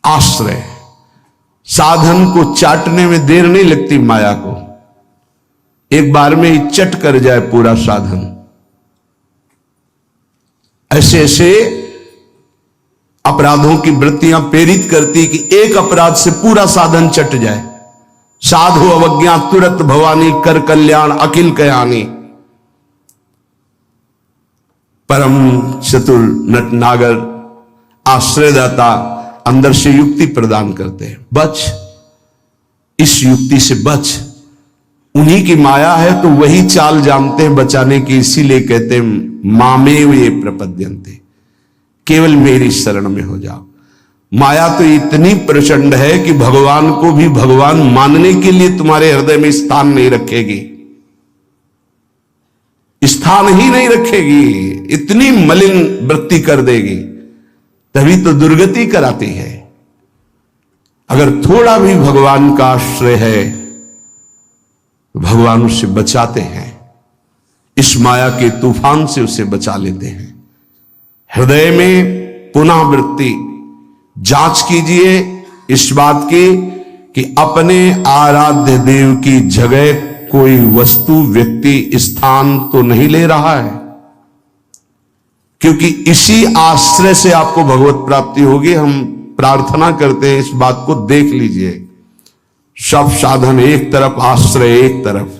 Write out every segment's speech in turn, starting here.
आश्रय, साधन को चाटने में देर नहीं लगती माया को, एक बार में ही चट कर जाए पूरा साधन। ऐसे ऐसे अपराधों की वृत्तियां प्रेरित करती कि एक अपराध से पूरा साधन चट जाए। साधु अवज्ञा तुरत भवानी, कर कल्याण अखिल कयानी। परम चतुर नटनागर आश्रयदाता अंदर से युक्ति प्रदान करते हैं, बच, इस युक्ति से बच। उन्हीं की माया है तो वही चाल जानते हैं बचाने की, इसीलिए कहते हैं मामेव ये प्रपद्यन्ते, केवल मेरी शरण में हो जाओ। माया तो इतनी प्रचंड है कि भगवान को भी भगवान मानने के लिए तुम्हारे हृदय में स्थान नहीं रखेगी, स्थान ही नहीं रखेगी, इतनी मलिन वृत्ति कर देगी, तभी तो दुर्गति कराती है। अगर थोड़ा भी भगवान का आश्रय है, भगवान उसे बचाते हैं, इस माया के तूफान से उसे बचा लेते हैं। हृदय में पुनः वृत्ति जांच कीजिए इस बात की कि अपने आराध्य देव की जगह कोई वस्तु, व्यक्ति, स्थान तो नहीं ले रहा है, क्योंकि इसी आश्रय से आपको भगवत प्राप्ति होगी। हम प्रार्थना करते हैं, इस बात को देख लीजिए। सब साधन एक तरफ, आश्रय एक तरफ।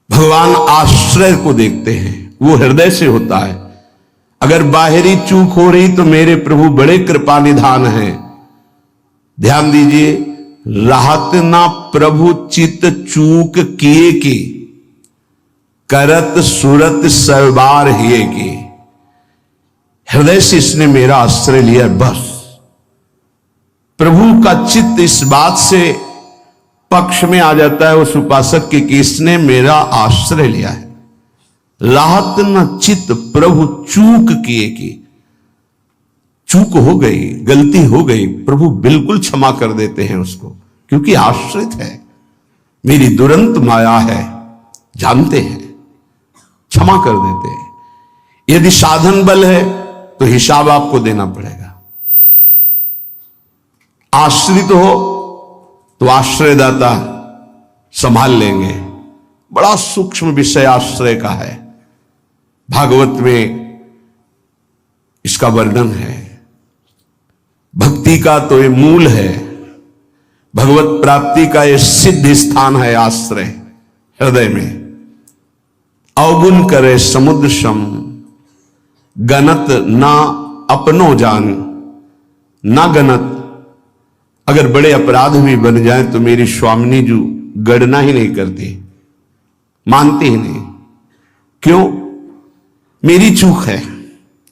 भगवान आश्रय को देखते हैं, वो हृदय से होता है। अगर बाहरी चूक हो रही तो मेरे प्रभु बड़े कृपा निधान हैं। ध्यान दीजिए, राहत ना प्रभु चित चूक किए की, करत सुरत सरबार हिए की। हृदय से इसने मेरा आश्रय लिया, बस। प्रभु का चित्त इस बात से पक्ष में आ जाता है उस उपासक के कि इसने मेरा आश्रय लिया है। राहत न चित्त प्रभु चूक किए की, चूक हो गई, गलती हो गई, प्रभु बिल्कुल क्षमा कर देते हैं उसको, क्योंकि आश्रित है, मेरी दुरंत माया है, जानते हैं, क्षमा कर देते हैं। यदि साधन बल है तो हिसाब आपको देना पड़ेगा। आश्रित हो तो आश्रयदाता संभाल लेंगे। बड़ा सूक्ष्म विषय आश्रय का है, भागवत में इसका वर्णन है। भक्ति का तो ये मूल है, भगवत प्राप्ति का ये सिद्ध स्थान है आश्रय, हृदय में। अवगुण करे समुद्र सम, गणत ना अपनो जान, ना गणत। अगर बड़े अपराध भी बन जाए तो मेरी स्वामिनी जी गणना ही नहीं करती, मानती ही नहीं। क्यों? मेरी चूक है,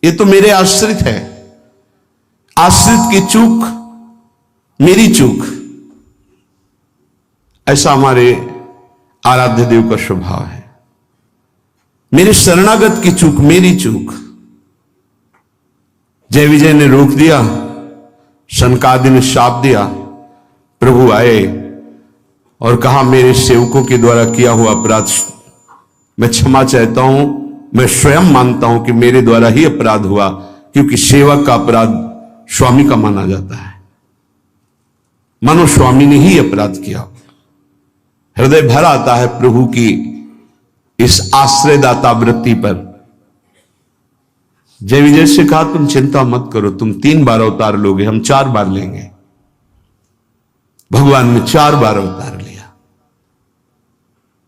ये तो मेरे आश्रित है, आश्रित की चूक मेरी चूक। ऐसा हमारे आराध्य देव का स्वभाव है। मेरे शरणागत की चूक मेरी चूक। जय विजय ने रोक दिया, सनकादि ने शाप दिया, प्रभु आए और कहा मेरे सेवकों के द्वारा किया हुआ अपराध मैं क्षमा चाहता हूं। मैं स्वयं मानता हूं कि मेरे द्वारा ही अपराध हुआ, क्योंकि सेवक का अपराध स्वामी का माना जाता है। मानो स्वामी ने ही अपराध किया। हृदय भर आता है प्रभु की इस आश्रयदाता वृत्ति पर। जय विजय से कहा तुम चिंता मत करो, तुम 3 बार अवतार लोगे, हम 4 बार लेंगे। भगवान ने 4 बार अवतार लिया।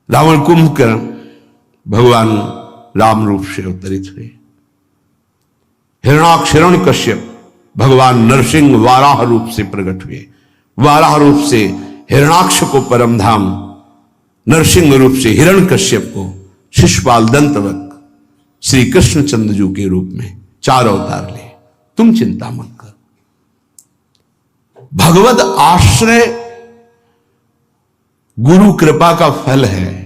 रावण कुंभकर्ण भगवान राम रूप से अवतरित हुए। हिरणाक्ष हिरण्यकश्यप भगवान नरसिंह वाराह रूप से प्रकट हुए। वाराह रूप से हिरणाक्ष को परम धाम, नरसिंह रूप से हिरण्यकश्यप को शिशुपाल दंतवत श्री कृष्णचंद्र जी के रूप में 4 अवतार लिए। तुम चिंता मत कर। भगवद आश्रय गुरु कृपा का फल है।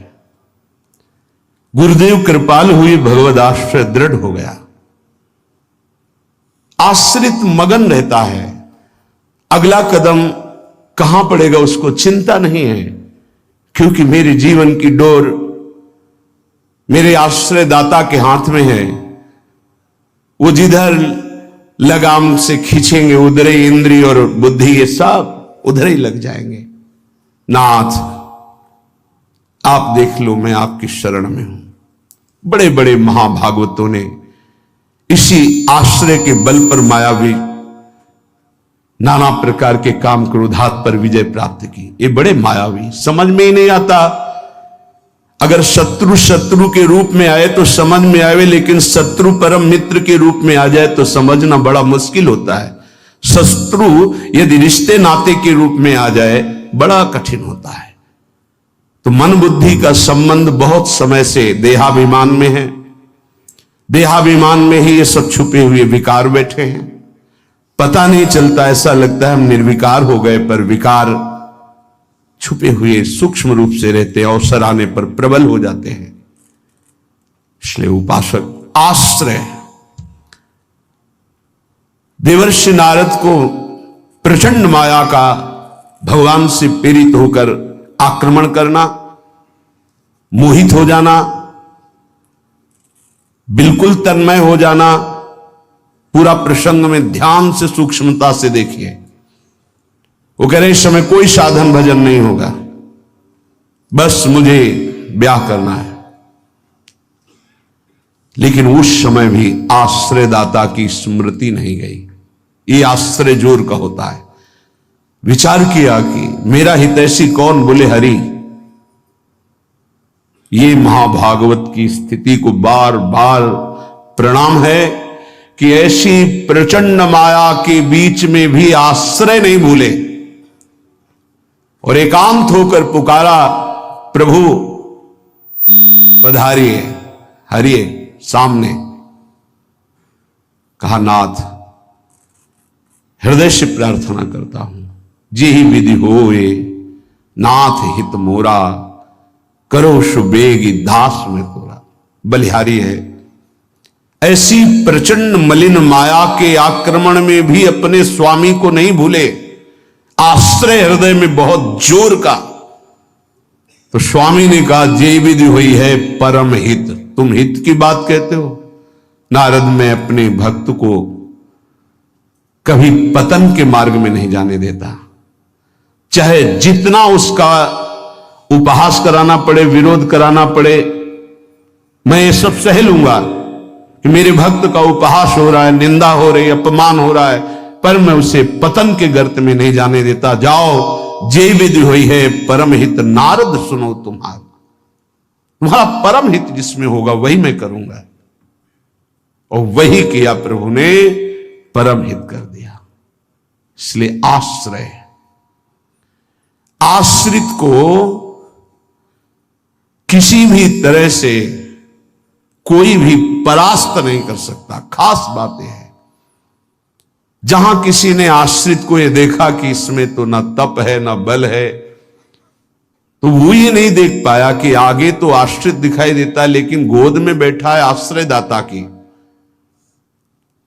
गुरुदेव कृपाल हुई, भगवद आश्रय दृढ़ हो गया। आश्रित मगन रहता है, अगला कदम कहां पड़ेगा उसको चिंता नहीं है, क्योंकि मेरे जीवन की डोर मेरे आश्रयदाता के हाथ में है। वो जिधर लगाम से खींचेंगे, उधर ही इंद्रिय और बुद्धि ये सब उधर ही लग जाएंगे। नाथ आप देख लो, मैं आपकी शरण में हूं। बड़े बड़े महाभागवतों ने इसी आश्रय के बल पर मायावी नाना प्रकार के काम क्रोधात पर विजय प्राप्त की। ये बड़े मायावी, समझ में ही नहीं आता। अगर शत्रु शत्रु के रूप में आए तो समझ में आवे, लेकिन शत्रु परम मित्र के रूप में आ जाए तो समझना बड़ा मुश्किल होता है। शत्रु यदि रिश्ते नाते के रूप में आ जाए बड़ा कठिन होता है। तो मन बुद्धि का संबंध बहुत समय से देहाभिमान में है। देहाभिमान में ही ये सब छुपे हुए विकार बैठे हैं, पता नहीं चलता। ऐसा लगता है हम निर्विकार हो गए, पर विकार छुपे हुए सूक्ष्म रूप से रहते हैं, अवसर आने पर प्रबल हो जाते हैं। इसलिए उपासक आश्रय, देवर्षि नारद को प्रचंड माया का भगवान से प्रेरित होकर आक्रमण करना, मोहित हो जाना, बिल्कुल तन्मय हो जाना। पूरा प्रसंग में ध्यान से सूक्ष्मता से देखिए। वो कह रहे इस समय कोई साधन भजन नहीं होगा, बस मुझे ब्याह करना है। लेकिन उस समय भी आश्रयदाता की स्मृति नहीं गई। ये आश्रय जोर का होता है। विचार किया कि मेरा हितैषी कौन, बोले हरि। ये महाभागवत की स्थिति को बार बार प्रणाम है कि ऐसी प्रचंड माया के बीच में भी आश्रय नहीं भूले और एकांत होकर पुकारा, प्रभु पधारिए, हरिए सामने। कहा नाथ हृदय से प्रार्थना करता हूं, जी ही विधि होए नाथ हित मोरा, करो सुबेगी दास में तोरा। बलिहारी है, ऐसी प्रचंड मलिन माया के आक्रमण में भी अपने स्वामी को नहीं भूले। आश्रय हृदय में बहुत जोर का। तो स्वामी ने कहा जे विधि हुई है परम हित। तुम हित की बात कहते हो? नारद, मैं अपने भक्त को कभी पतन के मार्ग में नहीं जाने देता। चाहे जितना उसका उपहास कराना पड़े, विरोध कराना पड़े, मैं ये सब सह लूंगा कि मेरे भक्त का उपहास हो रहा है, निंदा हो रही है, अपमान हो रहा है, पर मैं उसे पतन के गर्त में नहीं जाने देता। जाओ, जे विधि हुई है परम हित नारद सुनो तुम्हारा। तुम्हारा परम हित जिसमें होगा वही मैं करूंगा। और वही किया प्रभु ने, परम हित कर दिया। इसलिए आश्रय, आश्रित को किसी भी तरह से कोई भी परास्त नहीं कर सकता। खास बातें हैं। जहां किसी ने आश्रित को यह देखा कि इसमें तो ना तप है ना बल है, तो वो ये नहीं देख पाया कि आगे तो आश्रित दिखाई देता लेकिन गोद में बैठा है आश्रयदाता की।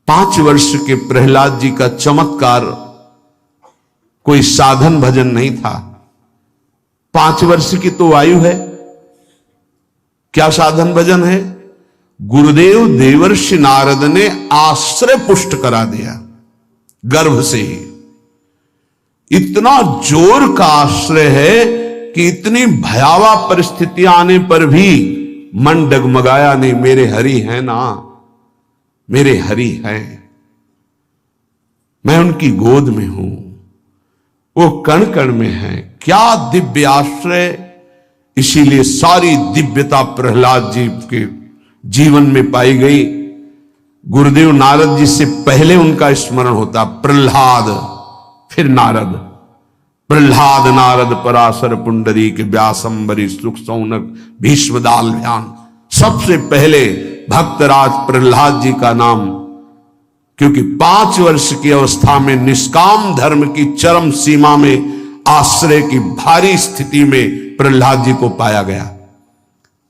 5 वर्ष के प्रहलाद जी का चमत्कार कोई साधन भजन नहीं था। 5 वर्ष की तो आयु है, क्या साधन भजन है? गुरुदेव देवर्षि नारद ने आश्रय पुष्ट करा दिया गर्भ से ही। इतना जोर का आश्रय है कि इतनी भयावह परिस्थितियां आने पर भी मन डगमगाया नहीं। मेरे हरि हैं ना, मेरे हरि हैं, मैं उनकी गोद में हूं, वो कण कण में है। क्या दिव्य आश्रय! इसीलिए सारी दिव्यता प्रहलाद जी के जीवन में पाई गई। गुरुदेव नारद जी से पहले उनका स्मरण होता प्रहलाद, फिर नारद। प्रहलाद नारद पराशर पुंडरीक व्यासंबरी सुख सौनक भीष्मदाल ध्यान। सबसे पहले भक्तराज प्रहलाद जी का नाम, क्योंकि 5 वर्ष की अवस्था में निष्काम धर्म की चरम सीमा में आश्रय की भारी स्थिति में प्रहलाद जी को पाया गया।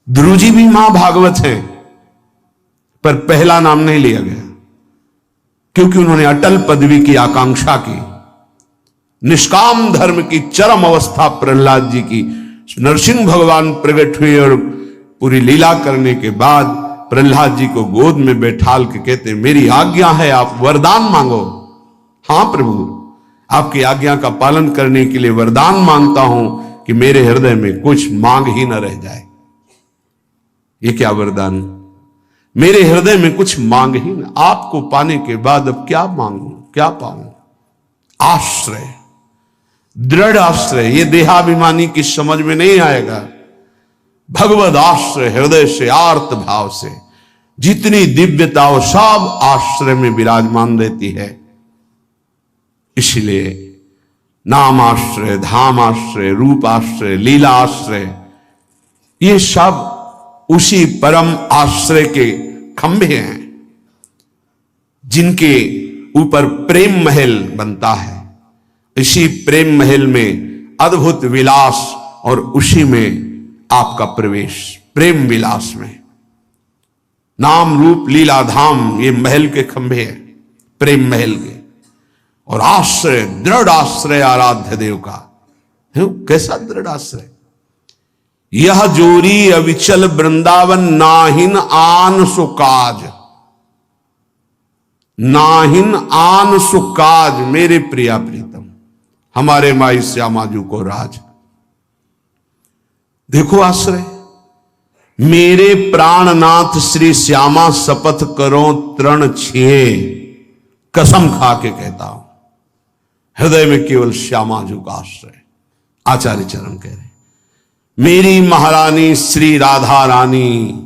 ध्रुव जी भी महाभागवत हैं, पर पहला नाम नहीं लिया गया क्योंकि उन्होंने अटल पदवी की आकांक्षा की। निष्काम धर्म की चरम अवस्था प्रहलाद जी की। नरसिंह भगवान प्रकट हुए और पूरी लीला करने के बाद प्रहलाद जी को गोद में बैठाल के कहते, मेरी आज्ञा है, आप वरदान मांगो। हां प्रभु, आपकी आज्ञा का पालन करने के लिए वरदान मांगता हूं कि मेरे हृदय में कुछ मांग ही न रह जाए। ये क्या वरदान? मेरे हृदय में कुछ मांग ही न, आपको पाने के बाद अब क्या मांगू, क्या पाऊं? आश्रय, दृढ़ आश्रय। ये देहाभिमानी की समझ में नहीं आएगा। भगवद आश्रय, हृदय से आर्त भाव से जितनी दिव्यता वो सब आश्रय में विराजमान रहती है। इसलिए नाम आश्रय, धाम आश्रय, रूप आश्रय, लीला आश्रय, ये सब उसी परम आश्रय के खंभे हैं जिनके ऊपर प्रेम महल बनता है। इसी प्रेम महल में अद्भुत विलास और उसी में आपका प्रवेश, प्रेम विलास में। नाम रूप लीला धाम ये महल के खंभे हैं, प्रेम महल के। और आश्रय, दृढ़ आश्रय आराध्य देव का। कैसा दृढ़ आश्रय? यह जोरी अविचल वृंदावन, नाहिन आन सुकाज, नाहिन आन सुकाज। मेरे प्रिया प्रीतम, हमारे माई श्यामाजू को राज। देखो आश्रय, मेरे प्राणनाथ श्री श्यामा शपथ करो तृण छिए, कसम खा के कहता हूं, हृदय में केवल श्यामाजू का आश्रय। आचार्य चरण कह रहे, मेरी महारानी श्री राधा रानी,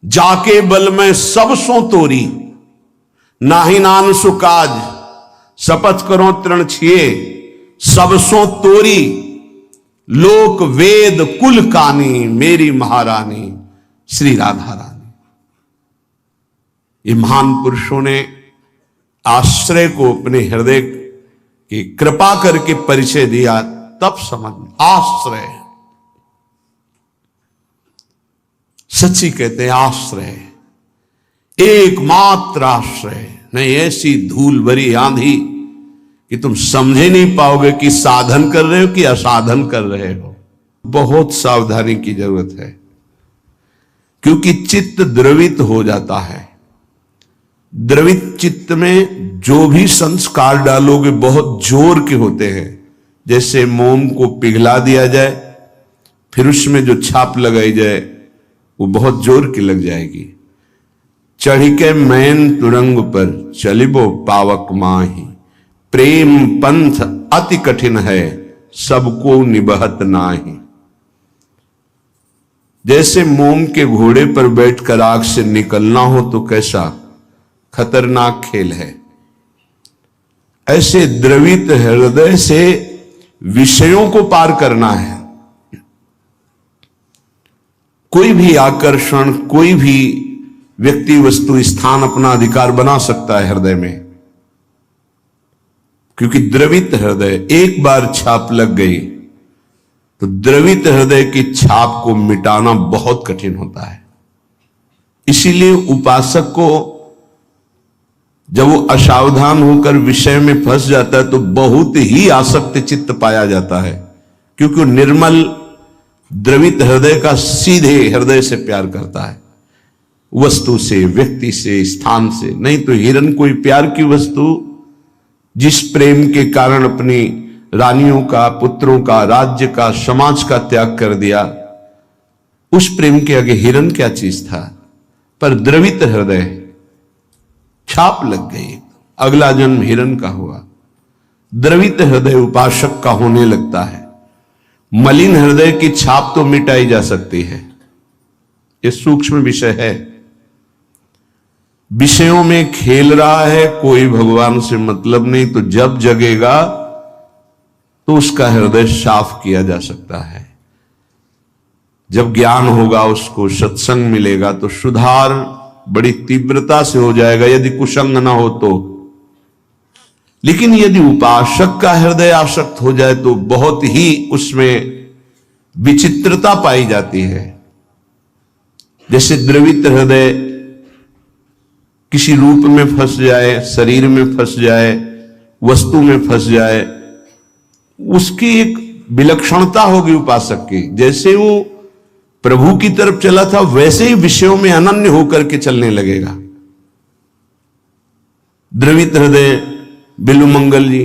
जाके बल में सब सो तोरी, नाहि नान सुकाज, शपथ करो तृण छिए, सब सो तोरी, लोक वेद कुल कानी, मेरी महारानी श्री राधा रानी। ये महान पुरुषों ने आश्रय को अपने हृदय की कृपा करके परिचय दिया, तब समझ में। आश्रय सच्ची कहते हैं, आश्रय एकमात्र आश्रय। नहीं ऐसी धूल भरी आंधी कि तुम समझे नहीं पाओगे कि साधन कर रहे हो कि असाधन कर रहे हो। बहुत सावधानी की जरूरत है, क्योंकि चित्त द्रवित हो जाता है। द्रवित चित्त में जो भी संस्कार डालोगे बहुत जोर के होते हैं। जैसे मोम को पिघला दिया जाए, फिर उसमें जो छाप लगाई जाए वो बहुत जोर की लग जाएगी। चढ़ के मैन तुरंग पर चलिबो पावक माही, प्रेम पंथ अति कठिन है, सबको निबहत नाही। जैसे मोम के घोड़े पर बैठकर आग से निकलना हो तो कैसा खतरनाक खेल है, ऐसे द्रवित हृदय से विषयों को पार करना है। कोई भी आकर्षण, कोई भी व्यक्ति वस्तु स्थान अपना अधिकार बना सकता है हृदय में, क्योंकि द्रवित हृदय, एक बार छाप लग गई तो द्रवित हृदय की छाप को मिटाना बहुत कठिन होता है। इसीलिए उपासक को जब वो असावधान होकर विषय में फंस जाता है तो बहुत ही आसक्त चित्त पाया जाता है, क्योंकि वो निर्मल द्रवित हृदय का सीधे हृदय से प्यार करता है, वस्तु से, व्यक्ति से, स्थान से। नहीं तो हिरन कोई प्यार की वस्तु जिस प्रेम के कारण अपनी रानियों का, पुत्रों का, राज्य का, समाज का त्याग कर दिया, उस प्रेम के आगे हिरन क्या चीज था। पर द्रवित हृदय, छाप लग गई, अगला जन्म हिरन का हुआ। द्रवित हृदय उपासक का होने लगता है। मलिन हृदय की छाप तो मिटाई जा सकती है, ये सूक्ष्म विषय है। विषयों में खेल रहा है, कोई भगवान से मतलब नहीं, तो जब जगेगा तो उसका हृदय साफ किया जा सकता है। जब ज्ञान होगा, उसको सत्संग मिलेगा तो सुधार बड़ी तीव्रता से हो जाएगा, यदि कुसंग ना हो तो। लेकिन यदि उपासक का हृदय आसक्त हो जाए तो बहुत ही उसमें विचित्रता पाई जाती है। जैसे द्रवित हृदय किसी रूप में फंस जाए, शरीर में फंस जाए, वस्तु में फंस जाए, उसकी एक विलक्षणता होगी उपासक की। जैसे वो प्रभु की तरफ चला था वैसे ही विषयों में अनन्य होकर के चलने लगेगा। द्रवित हृदय बिल्वमंगल जी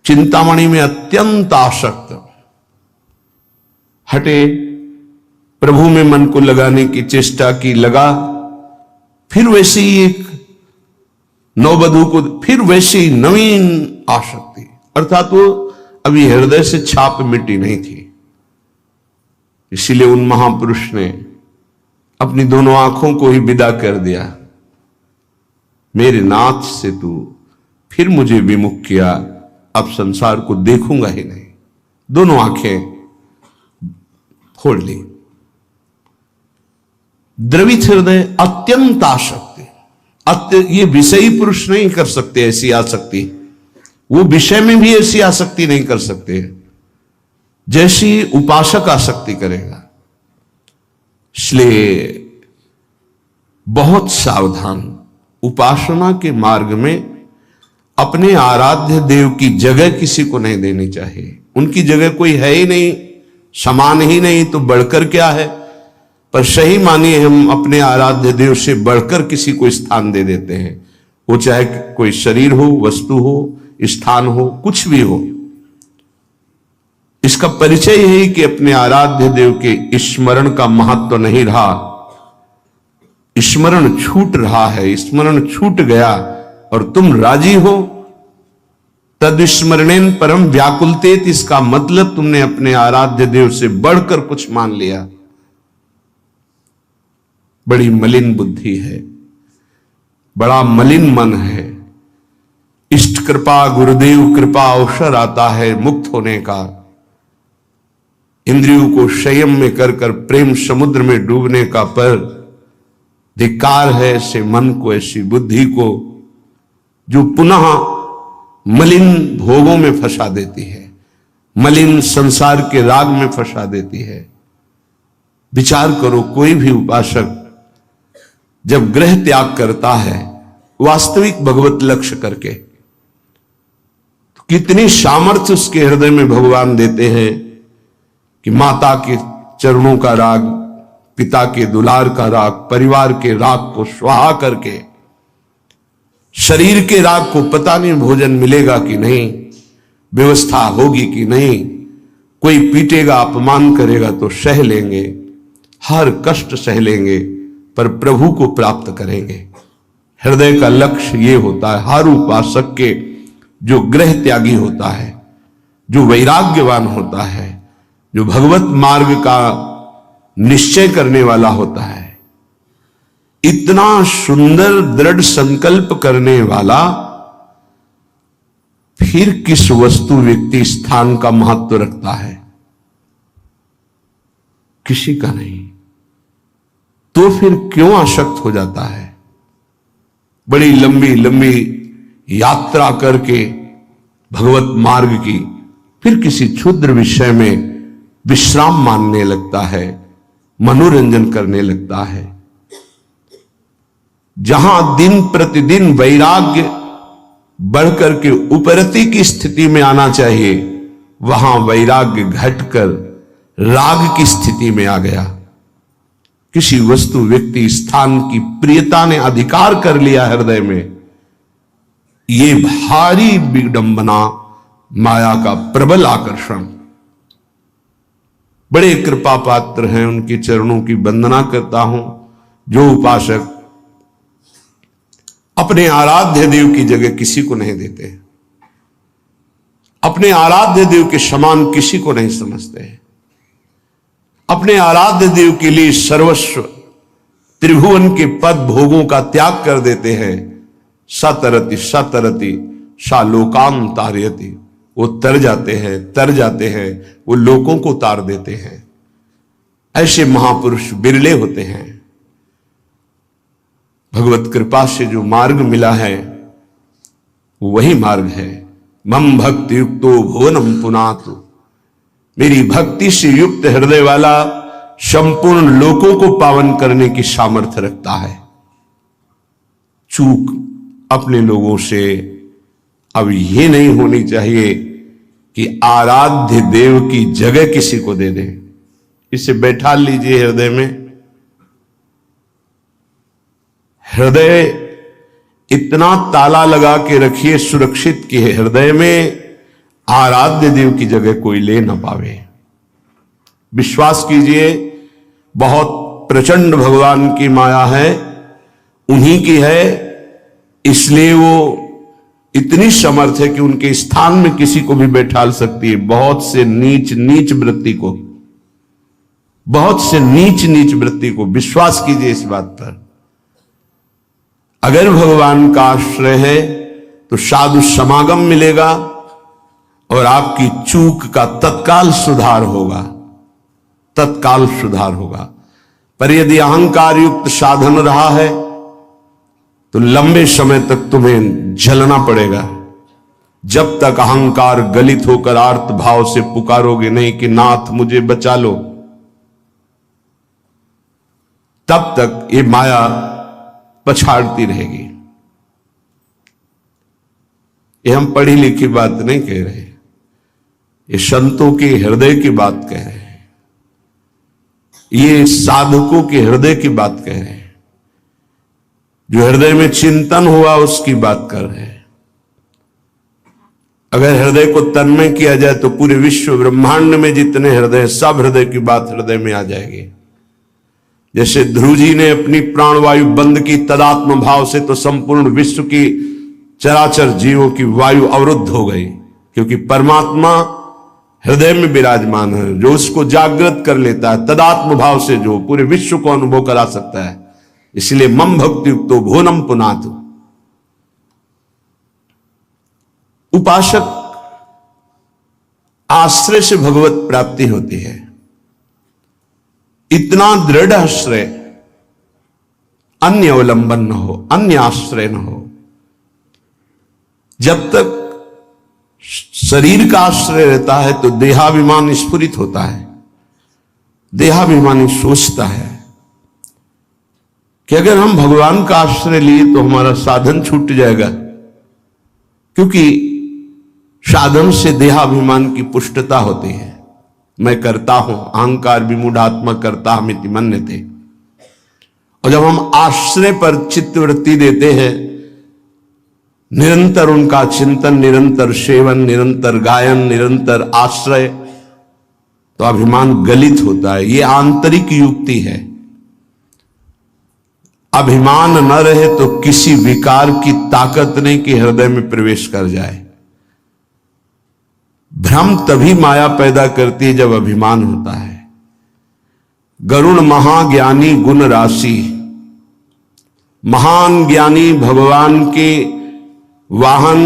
चिंतामणि में अत्यंत आसक्त, हटे, प्रभु में मन को लगाने की चेष्टा की, लगा, फिर वैसे ही एक नववधू को, फिर वैसे ही नवीन आसक्ति, अर्थात वो अभी हृदय से छाप मिटी नहीं थी। इसीलिए उन महापुरुष ने अपनी दोनों आंखों को ही विदा कर दिया, मेरे नाथ से तू फिर मुझे विमुख किया, अब संसार को देखूंगा ही नहीं। दोनों आंखें फोड़ ली। द्रवित हृदय अत्यंत आसक्ति, ये विषयी पुरुष नहीं कर सकते ऐसी आसक्ति, वो विषय में भी ऐसी आसक्ति नहीं कर सकते जैसी उपासक आसक्ति करेगा। इसलिए बहुत सावधान, उपासना के मार्ग में अपने आराध्य देव की जगह किसी को नहीं देनी चाहिए। उनकी जगह कोई है ही नहीं, समान ही नहीं, तो बढ़कर क्या है। पर सही मानिए हम अपने आराध्य देव से बढ़कर किसी को स्थान दे देते हैं, वो चाहे कोई शरीर हो, वस्तु हो, स्थान हो, कुछ भी हो। इसका परिचय यही कि अपने आराध्य देव के स्मरण का महत्व नहीं रहा, स्मरण छूट रहा है, स्मरण छूट गया और तुम राजी हो, तद स्मरणेन परम व्याकुलतेत, इसका मतलब तुमने अपने आराध्य देव से बढ़कर कुछ मान लिया। बड़ी मलिन बुद्धि है, बड़ा मलिन मन है। इष्ट कृपा, गुरुदेव कृपा अवसर आता है मुक्त होने का। इंद्रियों को संयम में कर कर प्रेम समुद्र में डूबने का, पर धिक्कार है ऐसे मन को, ऐसी बुद्धि को जो पुनः मलिन भोगों में फंसा देती है, मलिन संसार के राग में फंसा देती है। विचार करो, कोई भी उपासक जब ग्रह त्याग करता है वास्तविक भगवत लक्ष्य करके, तो कितनी सामर्थ्य उसके हृदय में भगवान देते हैं कि माता के चरणों का राग, पिता के दुलार का राग, परिवार के राग को स्वाहा करके, शरीर के राग को पता नहीं भोजन मिलेगा कि नहीं, व्यवस्था होगी कि नहीं, कोई पीटेगा, अपमान करेगा तो सह लेंगे, हर कष्ट सह लेंगे, पर प्रभु को प्राप्त करेंगे। हृदय का लक्ष्य ये होता है हर उपासक के, जो ग्रह त्यागी होता है, जो वैराग्यवान होता है, जो भगवत मार्ग का निश्चय करने वाला होता है, इतना सुंदर दृढ़ संकल्प करने वाला, फिर किस वस्तु व्यक्ति स्थान का महत्व रखता है? किसी का नहीं। तो फिर क्यों आसक्त हो जाता है? बड़ी लंबी लंबी यात्रा करके भगवत मार्ग की, फिर किसी क्षुद्र विषय में विश्राम मानने लगता है, मनोरंजन करने लगता है। जहां दिन प्रतिदिन वैराग्य बढ़कर के उपरति की स्थिति में आना चाहिए, वहां वैराग्य घटकर राग की स्थिति में आ गया। किसी वस्तु, व्यक्ति, स्थान की प्रियता ने अधिकार कर लिया हृदय में, ये भारी विडंबना, माया का प्रबल आकर्षण। बड़े कृपा पात्र हैं, उनके चरणों की वंदना करता हूं जो उपासक अपने आराध्य देव की जगह किसी को नहीं देते, अपने आराध्य देव के समान किसी को नहीं समझते, अपने आराध्य देव के लिए सर्वस्व त्रिभुवन के पद भोगों का त्याग कर देते हैं। सतरति सतरति सा लोकाम तारयति, वो तर जाते हैं, वो लोगों को तार देते हैं। ऐसे महापुरुष बिरले होते हैं। भगवत कृपा से जो मार्ग मिला है वही मार्ग है। मम भक्ति युक्तो भुवनम पुनातु, मेरी भक्ति से युक्त हृदय वाला संपूर्ण लोकों को पावन करने की सामर्थ्य रखता है। चूक अपने लोगों से अब ये नहीं होनी चाहिए कि आराध्य देव की जगह किसी को दे दे। इसे बैठा लीजिए हृदय में। हृदय इतना ताला लगा के रखिए सुरक्षित कि हृदय में आराध्य देव की जगह कोई ले ना पावे। विश्वास कीजिए, बहुत प्रचंड भगवान की माया है, उन्हीं की है, इसलिए वो इतनी समर्थ है कि उनके स्थान में किसी को भी बैठा सकती है। बहुत से नीच नीच वृत्ति को, बहुत से नीच नीच वृत्ति को, विश्वास कीजिए इस बात पर। अगर भगवान का आश्रय है तो साधु समागम मिलेगा और आपकी चूक का तत्काल सुधार होगा, तत्काल सुधार होगा। पर यदि अहंकार युक्त साधन रहा है तो लंबे समय तक तुम्हें झलना पड़ेगा। जब तक अहंकार गलित होकर आर्त भाव से पुकारोगे नहीं कि नाथ मुझे बचा लो, तब तक ये माया पछाड़ती रहेगी। ये हम पढ़ी लिखी बात नहीं कह रहे, ये संतों के हृदय की बात कह रहे हैं, ये साधकों के हृदय की बात कह रहे हैं, जो हृदय में चिंतन हुआ उसकी बात कर रहे हैं। अगर हृदय को तन्मय किया जाए तो पूरे विश्व ब्रह्मांड में जितने हृदय, सब हृदय की बात हृदय में आ जाएगी। जैसे ध्रुव जी ने अपनी प्राणवायु बंद की तदात्म भाव से, तो संपूर्ण विश्व की चराचर जीवों की वायु अवरुद्ध हो गई, क्योंकि परमात्मा हृदय में विराजमान है, जो उसको जागृत कर लेता है तदात्म भाव से, जो पूरे विश्व को अनुभव करा सकता है। इसलिए मम भक्ति युक्तो भुवनम पुनातु। उपासक आश्रय से भगवत प्राप्ति होती है। इतना दृढ़ आश्रय, अन्य अवलंबन न हो, अन्य आश्रय न हो। जब तक शरीर का आश्रय रहता है तो देहाभिमान स्फुरित होता है, देहाभिमानी सोचता है कि अगर हम भगवान का आश्रय लिए तो हमारा साधन छूट जाएगा, क्योंकि साधन से देहाभिमान की पुष्टता होती है। मैं करता हूं, अहंकार विमूढ़ात्मा करता हमिति मन्यते। और जब हम आश्रय पर चित्तवृत्ति देते हैं, निरंतर उनका चिंतन, निरंतर सेवन, निरंतर गायन, निरंतर आश्रय, तो अभिमान गलित होता है। यह आंतरिक युक्ति है। अभिमान न रहे तो किसी विकार की ताकत नहीं कि हृदय में प्रवेश कर जाए। भ्रम तभी माया पैदा करती है जब अभिमान होता है। गरुण महाज्ञानी गुण राशि, महान ज्ञानी भगवान के वाहन,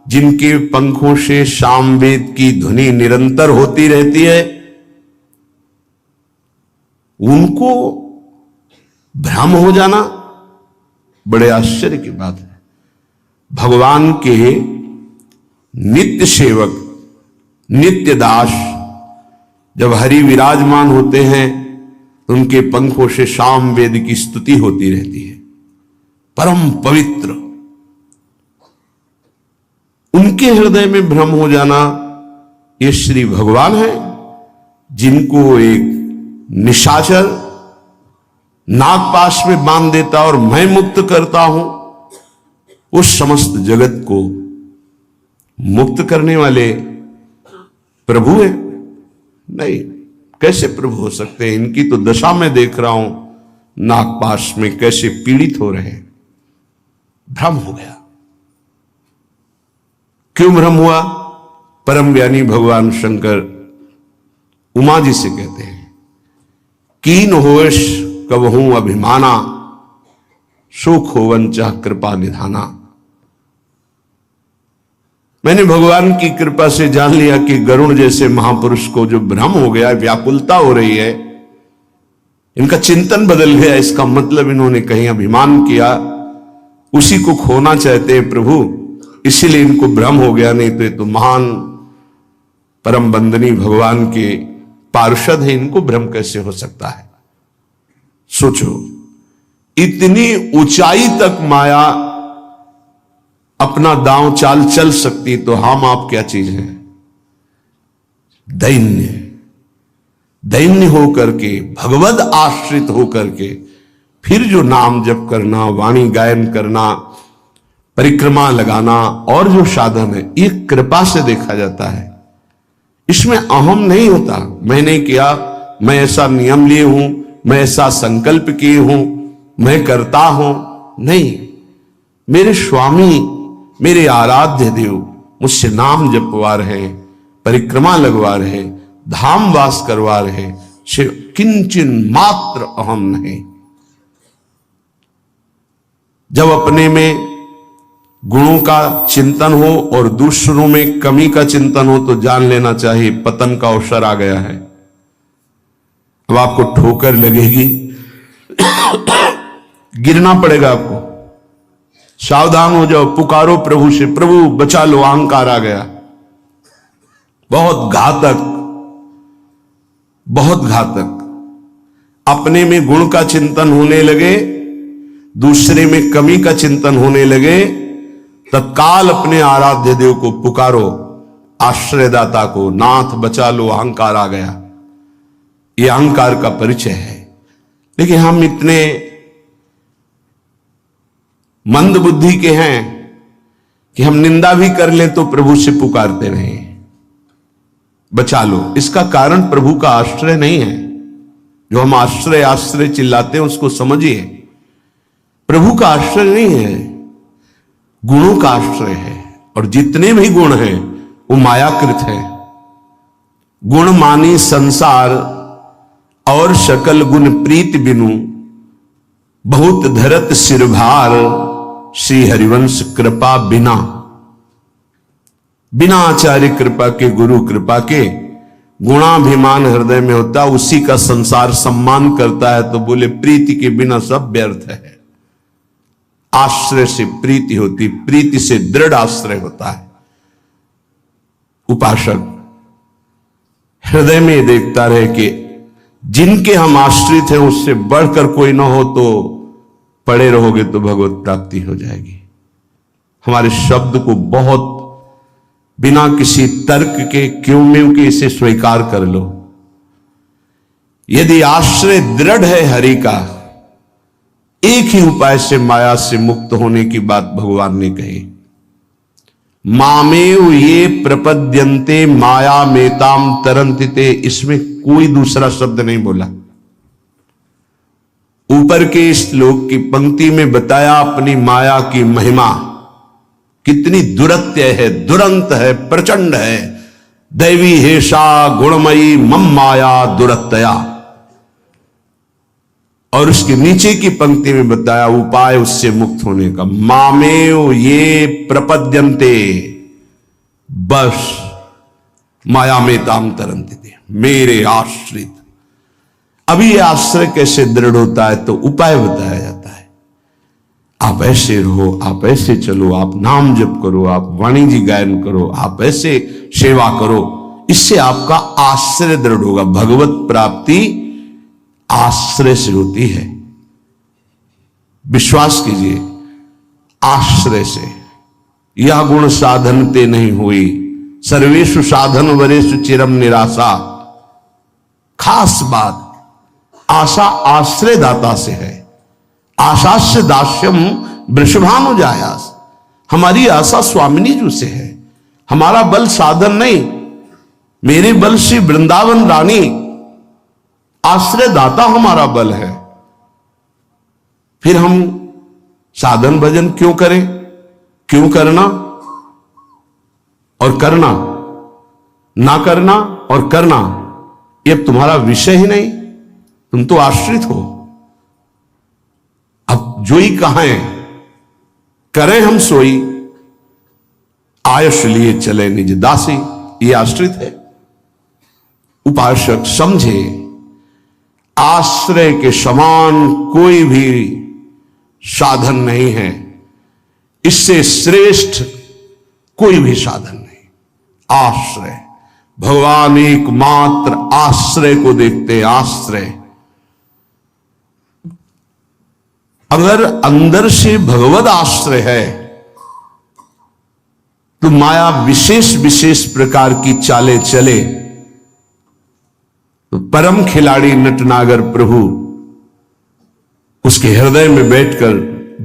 जिनके पंखों से सामवेद की ध्वनि निरंतर होती रहती है, उनको भ्रम हो जाना बड़े आश्चर्य की बात है। भगवान के नित्य सेवक, नित्य दास जब हरि विराजमान होते हैं तो उनके पंखों से सामवेद की स्तुति होती रहती है। परम पवित्र, उनके हृदय में भ्रम हो जाना, ये श्री भगवान है, जिनको एक निशाचर नागपाश में बांध देता और मैं मुक्त करता हूं, उस समस्त जगत को मुक्त करने वाले प्रभु है। नहीं, कैसे प्रभु हो सकते हैं? इनकी तो दशा में देख रहा हूं, नागपाश में कैसे पीड़ित हो रहे हैं। भ्रम हो गया। क्यों भ्रम हुआ? परम ज्ञानी भगवान शंकर उमा जी से कहते हैं, कीन होश कबहू अभिमाना, सुख होवन चाह कृपा निधाना। मैंने भगवान की कृपा से जान लिया कि गरुण जैसे महापुरुष को जो भ्रम हो गया, व्याकुलता हो रही है, इनका चिंतन बदल गया। इसका मतलब इन्होंने कहीं अभिमान किया, उसी को खोना चाहते हैं प्रभु, इसीलिए इनको भ्रम हो गया। नहीं तो ये तो महान परम बंदनी भगवान के पार्षद है, इनको भ्रम कैसे हो सकता है? सोचो, इतनी ऊंचाई तक माया अपना दांव चाल चल सकती, तो हम आप क्या चीज हैं? दैन्य, दैन्य होकर के, भगवद आश्रित होकर के फिर जो नाम जप करना, वाणी गायन करना, परिक्रमा लगाना और जो साधन है, ये कृपा से देखा जाता है। इसमें अहम नहीं होता, मैंने किया, मैं ऐसा नियम लिए हूं, मैं ऐसा संकल्प किए हूं, मैं करता हूं। नहीं, मेरे स्वामी, मेरे आराध्य देव मुझसे नाम जपवा रहे, परिक्रमा लगवा रहे, धाम वास करवा रहे, किंचन मात्र अहम नहीं। जब अपने में गुणों का चिंतन हो और दूसरों में कमी का चिंतन हो तो जान लेना चाहिए पतन का अवसर आ गया है। अब आपको ठोकर लगेगी, गिरना पड़ेगा आपको। सावधान हो जाओ, पुकारो प्रभु से, प्रभु बचा लो, अहंकार आ गया। बहुत घातक, बहुत घातक। अपने में गुण का चिंतन होने लगे, दूसरे में कमी का चिंतन होने लगे, तत्काल अपने आराध्य देव को पुकारो, आश्रयदाता को, नाथ बचा लो, अहंकार आ गया। यह अहंकार का परिचय है। लेकिन हम इतने मंद बुद्धि के हैं कि हम निंदा भी कर लें तो प्रभु से पुकारते रहें, बचा लो। इसका कारण प्रभु का आश्रय नहीं है। जो हम आश्रय आश्रय चिल्लाते हैं उसको समझिए, प्रभु का आश्रय नहीं है, गुणों का आश्रय है। और जितने भी गुण हैं वो मायाकृत है। गुण मानी संसार और सकल गुण प्रीत बिनु, बहुत धरत सिरभार, श्री हरिवंश कृपा बिना। बिना आचार्य कृपा के, गुरु कृपा के, गुणाभिमान हृदय में होता, उसी का संसार सम्मान करता है। तो बोले प्रीति के बिना सब व्यर्थ है। आश्रय से प्रीति होती, प्रीति से दृढ़ आश्रय होता है। उपासक हृदय में देखता रहे कि जिनके हम आश्रित हैं उससे बढ़कर कोई ना हो, तो पड़े रहोगे तो भगवत प्राप्ति हो जाएगी। हमारे शब्द को बहुत बिना किसी तर्क के, क्यों में के, इसे स्वीकार कर लो। यदि आश्रय दृढ़ है हरि का, एक ही उपाय से माया से मुक्त होने की बात भगवान ने कही। मामेव ये प्रपद्यन्ते माया मेताम तरन्तिते, इसमें कोई दूसरा शब्द नहीं बोला। ऊपर के श्लोक की पंक्ति में बताया अपनी माया की महिमा कितनी दुरत्य है, दुरंत है, प्रचंड है। दैवी हेषा गुणमयी मम माया दुरत्या। और उसके नीचे की पंक्ति में बताया उपाय उससे मुक्त होने का। मामेव ये प्रपद्यन्ते, बस माया में ताम तरन्ते, मेरे आश्रित। अभी यह आश्रय कैसे दृढ़ होता है तो उपाय बताया जाता है। आप ऐसे रहो, आप ऐसे चलो, आप नाम जप करो, आप वाणी जी गायन करो, आप ऐसे सेवा करो, इससे आपका आश्रय दृढ़ होगा। भगवत प्राप्ति आश्रय से होती है। विश्वास कीजिए, आश्रय से। यह गुण साधनते नहीं हुई, सर्वेषु साधन वरेषु चिरम निराशा। खास बात, आशा आश्रय दाता से है। आशा से दास्यम वृषभानु जायास। हमारी आशा स्वामिनी जी से है। हमारा बल साधन नहीं, मेरे बल से वृंदावन रानी आश्रय दाता हमारा बल है। फिर हम साधन भजन क्यों करें, क्यों करना और करना, ना करना और करना, यह तुम्हारा विषय ही नहीं। तुम तो आश्रित हो। अब जोई कहां है, करें हम सोई, आयुष लिए चले निज दासी, ये आश्रित है। उपासक समझे, आश्रय के समान कोई भी साधन नहीं है। इससे श्रेष्ठ कोई भी साधन नहीं। आश्रय, भगवान एकमात्र आश्रय को देखते हैं। आश्रय, अगर अंदर से भगवद आश्रय है तो माया विशेष विशेष प्रकार की चालें चले, तो परम खिलाड़ी नटनागर प्रभु उसके हृदय में बैठकर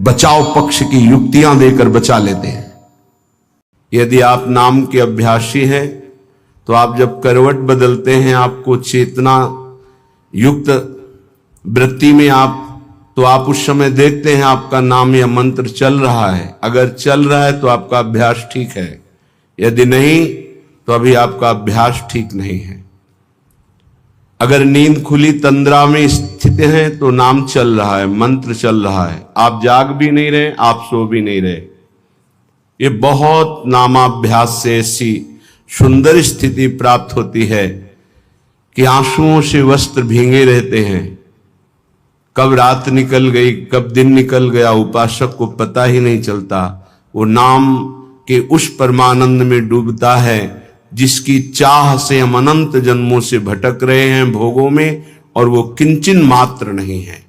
बचाव पक्ष की युक्तियां देकर बचा लेते हैं। यदि आप नाम के अभ्यासी हैं तो आप जब करवट बदलते हैं, आपको चेतना युक्त वृत्ति में तो आप उस समय देखते हैं आपका नाम या मंत्र चल रहा है। अगर चल रहा है तो आपका अभ्यास ठीक है, यदि नहीं तो अभी आपका अभ्यास ठीक नहीं है। अगर नींद खुली तंद्रा में स्थित हैं तो नाम चल रहा है, मंत्र चल रहा है, आप जाग भी नहीं रहे, आप सो भी नहीं रहे। ये बहुत नामाभ्यास से ऐसी सुंदर स्थिति प्राप्त होती है कि आंसुओं से वस्त्र भींगे रहते हैं। कब रात निकल गई, कब दिन निकल गया, उपासक को पता ही नहीं चलता। वो नाम के उस परमानंद में डूबता है जिसकी चाह से हम अनंत जन्मों से भटक रहे हैं भोगों में, और वो किंचन मात्र नहीं है।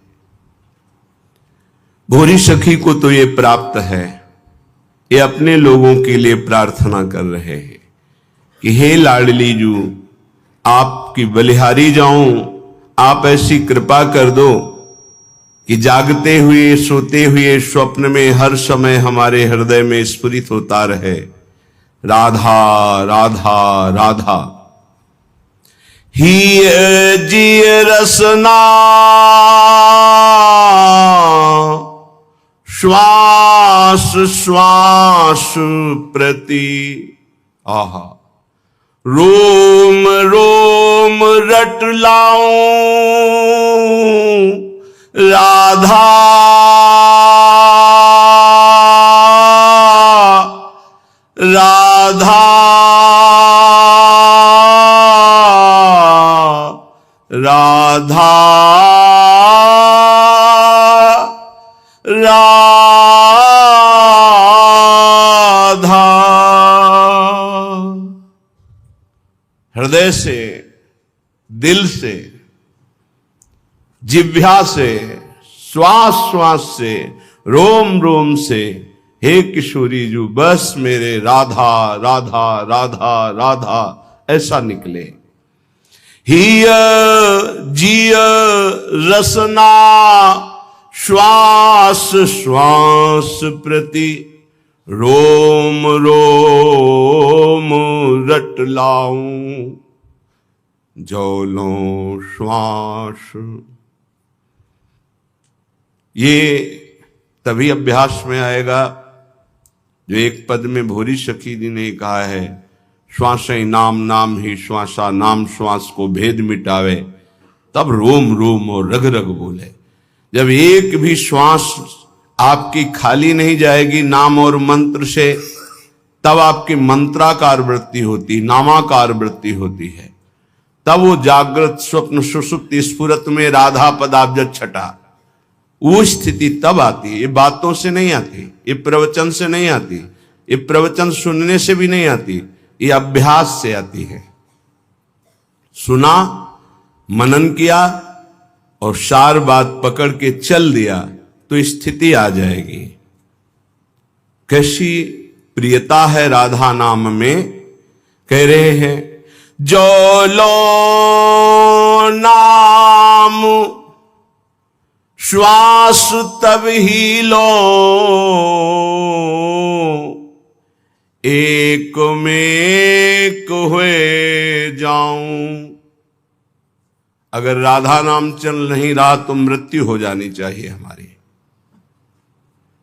भोरी सखी को तो ये प्राप्त है। ये अपने लोगों के लिए प्रार्थना कर रहे हैं कि हे लाडली जू, आपकी बलिहारी जाऊं, आप ऐसी कृपा कर दो कि जागते हुए सोते हुए स्वप्न में हर समय हमारे हृदय में स्फुरित होता रहे राधा राधा राधा। ही जी रसना श्वास श्वास प्रति, आहा रोम रोम रट लाऊं राधा राधा राधा राधा। हृदय से, दिल से, जिह्वा से, श्वास श्वास से, रोम रोम से, हे किशोरी जू बस मेरे राधा राधा राधा राधा ऐसा निकले। हिय जिय रसना श्वास श्वास प्रति, रोम रोम रट लाऊं जौलों श्वास। ये तभी अभ्यास में आएगा जो एक पद में भोरी सखी जी ने कहा है, श्वास ही नाम नाम ही श्वासा, नाम श्वास को भेद मिटावे, तब रोम रोम और रग रग बोले। जब एक भी श्वास आपकी खाली नहीं जाएगी नाम और मंत्र से, तब आपकी मंत्राकार वृत्ति होती, नामाकार वृत्ति होती है। तब वो जागृत स्वप्न सुषुप्ति स्फुरत में राधा पदाब्ज छटा, वो स्थिति तब आती है। ये बातों से नहीं आती, ये प्रवचन से नहीं आती, ये प्रवचन सुनने से भी नहीं आती, ये अभ्यास से आती है। सुना, मनन किया और सार बात पकड़ के चल दिया तो स्थिति आ जाएगी। कैसी प्रियता है राधा नाम में। कह रहे हैं जो लो नाम श्वास तब ही लो, एक में एक हुए जाऊं। अगर राधा नाम चल नहीं रहा तो मृत्यु हो जानी चाहिए हमारी।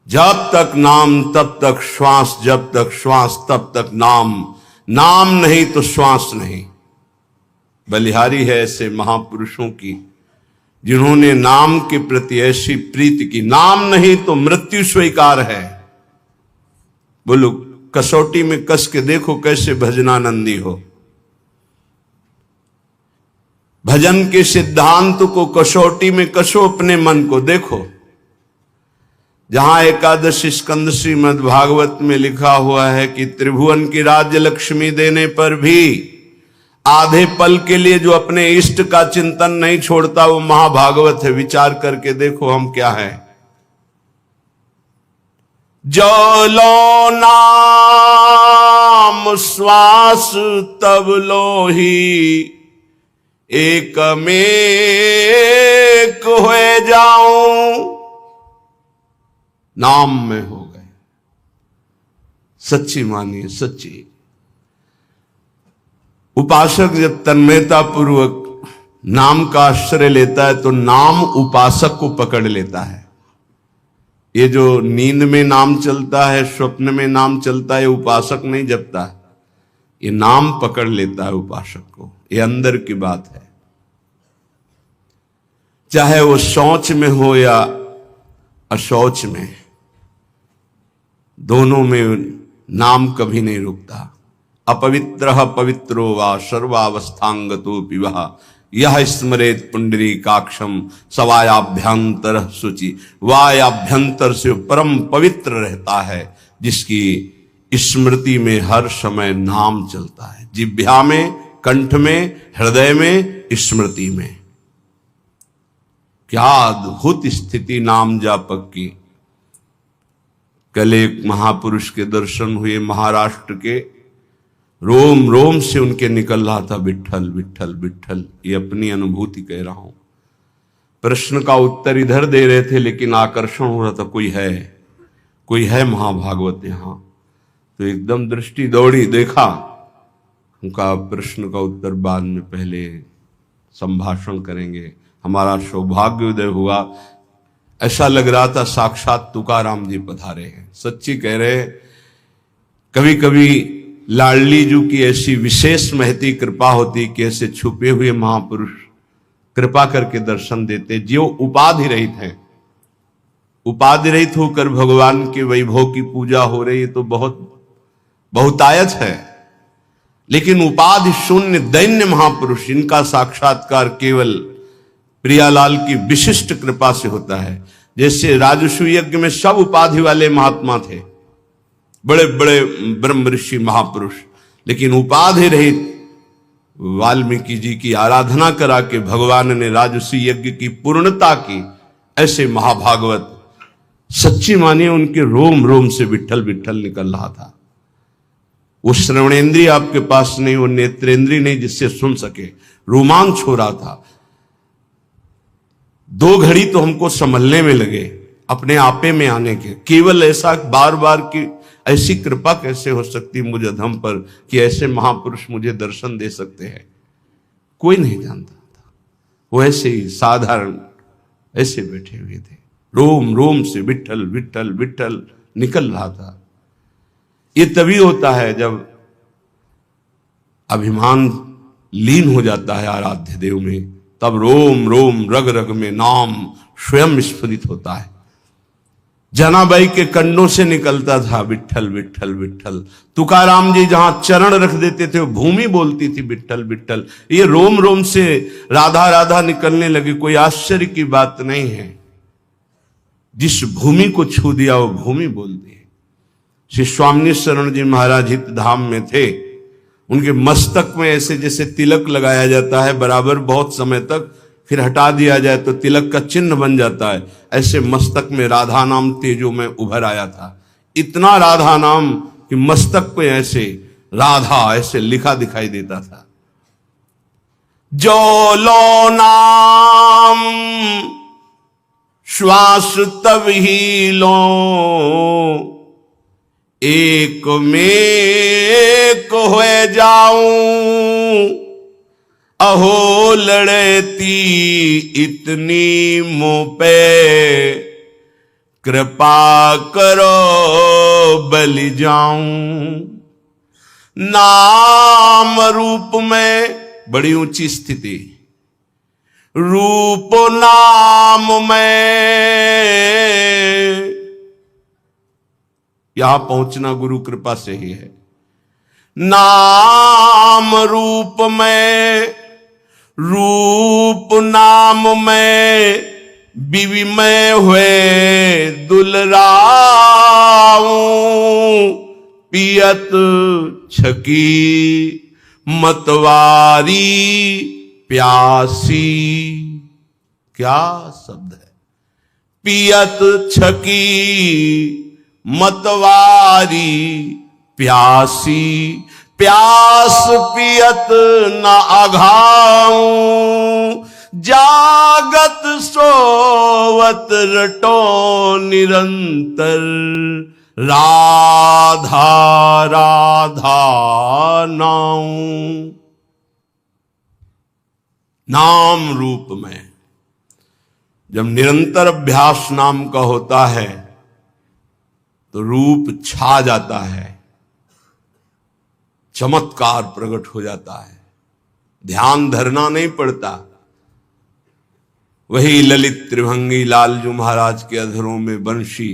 जब तक नाम तब तक श्वास, जब तक श्वास तब तक नाम, नाम नहीं तो श्वास नहीं। बलिहारी है ऐसे महापुरुषों की जिन्होंने नाम के प्रति ऐसी प्रीति की, नाम नहीं तो मृत्यु स्वीकार है। बोलो, कसौटी में कस के देखो कैसे भजनानंदी हो। भजन के सिद्धांत को कसौटी में कसो, अपने मन को देखो। जहां एकादश स्कंद श्रीमद् भागवत में लिखा हुआ है कि त्रिभुवन की राज्य लक्ष्मी देने पर भी आधे पल के लिए जो अपने इष्ट का चिंतन नहीं छोड़ता वो महाभागवत है। विचार करके देखो हम क्या है। जो लो नाम श्वास तब लो ही, एक में एक हुए जाऊं, नाम में हो गए। सच्ची मानिए, सच्ची। उपासक जब तन्मयता पूर्वक नाम का आश्रय लेता है तो नाम उपासक को पकड़ लेता है। ये जो नींद में नाम चलता है, स्वप्न में नाम चलता है, उपासक नहीं जपता है, ये नाम पकड़ लेता है उपासक को। ये अंदर की बात है। चाहे वो शौच में हो या अशौच में, दोनों में नाम कभी नहीं रुकता। अपवित्र पवित्रो वा सर्वावस्थांगतो पिवा यह स्मरेत पुंडरीकाक्षम सवायाभ्यंतर शुचि। वायाभ्यंतर से परम पवित्र रहता है जिसकी स्मृति में हर समय नाम चलता है। जिह्वा में, कंठ में, हृदय में, स्मृति में। क्या अद्भुत स्थिति नाम जापक की। कल एक महापुरुष के दर्शन हुए, महाराष्ट्र के। रोम रोम से उनके निकल रहा था विट्ठल विट्ठल विट्ठल। ये अपनी अनुभूति कह रहा हूं। प्रश्न का उत्तर इधर दे रहे थे लेकिन आकर्षण हो रहा था, कोई है महाभागवत यहां। तो एकदम दृष्टि दौड़ी, देखा। उनका प्रश्न का उत्तर बाद में, पहले संभाषण करेंगे। हमारा सौभाग्य उदय हुआ। ऐसा लग रहा था साक्षात तुकाराम जी पधारे हैं। सच्ची कह रहे। कभी कभी लाडली जी की ऐसी विशेष महती कृपा होती कि ऐसे छुपे हुए महापुरुष कृपा करके दर्शन देते, जो उपाधि रहित हैं। उपाधि रहित होकर भगवान के वैभव की पूजा हो रही है तो बहुतायत है। लेकिन उपाधि शून्य दैन्य महापुरुष, इनका साक्षात्कार केवल प्रियालाल की विशिष्ट कृपा से होता है। जैसे राजसू यज्ञ में सब उपाधि वाले महात्मा थे, बड़े बड़े ब्रह्म ऋषि महापुरुष, लेकिन उपाधि रहित वाल्मीकि जी की आराधना करा के भगवान ने राजसू यज्ञ की पूर्णता की। ऐसे महाभागवत सच्ची मानिए, उनके रोम रोम से विट्ठल विट्ठल निकल रहा था। वो श्रवणेंद्रिय आपके पास नहीं, वो नेत्रेंद्रिय नहीं जिससे सुन सके। रोमांच हो रहा था। 2 घड़ी तो हमको संभलने में लगे, अपने आपे में आने के। केवल ऐसा बार बार की ऐसी कृपा कैसे हो सकती मुझ अधम पर कि ऐसे महापुरुष मुझे दर्शन दे सकते हैं। कोई नहीं जानता था। वो ऐसे ही साधारण ऐसे बैठे हुए थे। रोम रोम से विट्ठल विट्ठल विट्ठल निकल रहा था। ये तभी होता है जब अभिमान लीन हो जाता है आराध्य देव में, तब रोम रोम रग रग में नाम स्वयं स्फुरित होता है। जनाबाई के कंडों से निकलता था विट्ठल विट्ठल विट्ठल। तुकाराम जी जहां चरण रख देते थे वो भूमि बोलती थी विट्ठल विट्ठल। ये रोम रोम से राधा राधा निकलने लगी। कोई आश्चर्य की बात नहीं है। जिस भूमि को छू दिया वो भूमि बोलती है। श्री स्वामी शरण जी महाराज हित धाम में थे। उनके मस्तक में ऐसे जैसे तिलक लगाया जाता है बराबर, बहुत समय तक, फिर हटा दिया जाए तो तिलक का चिन्ह बन जाता है। ऐसे मस्तक में राधा नाम तेजो में उभर आया था। इतना राधा नाम कि मस्तक पे ऐसे राधा ऐसे लिखा दिखाई देता था। जो लो नाम श्वास तब ही लो, एक में एक हुए जाऊं। अहो लड़ती इतनी मुंह पे, कृपा करो बलि जाऊं। नाम रूप में बड़ी ऊंची स्थिति, रूप नाम में यहां पहुंचना गुरु कृपा से ही है। नाम रूप में, रूप नाम में विविमय हुए दुलराऊं। पियत छकी मतवारी प्यासी। क्या शब्द है। पियत छकी मतवारी प्यासी, प्यास पियत न अघाऊं, जागत सोवत रटो निरंतर, राधा राधा नाऊं। नाम रूप में जब निरंतर अभ्यास नाम का होता है तो रूप छा जाता है, चमत्कार प्रकट हो जाता है, ध्यान धरना नहीं पड़ता। वही ललित त्रिभंगी लालजू महाराज के अधरों में बंशी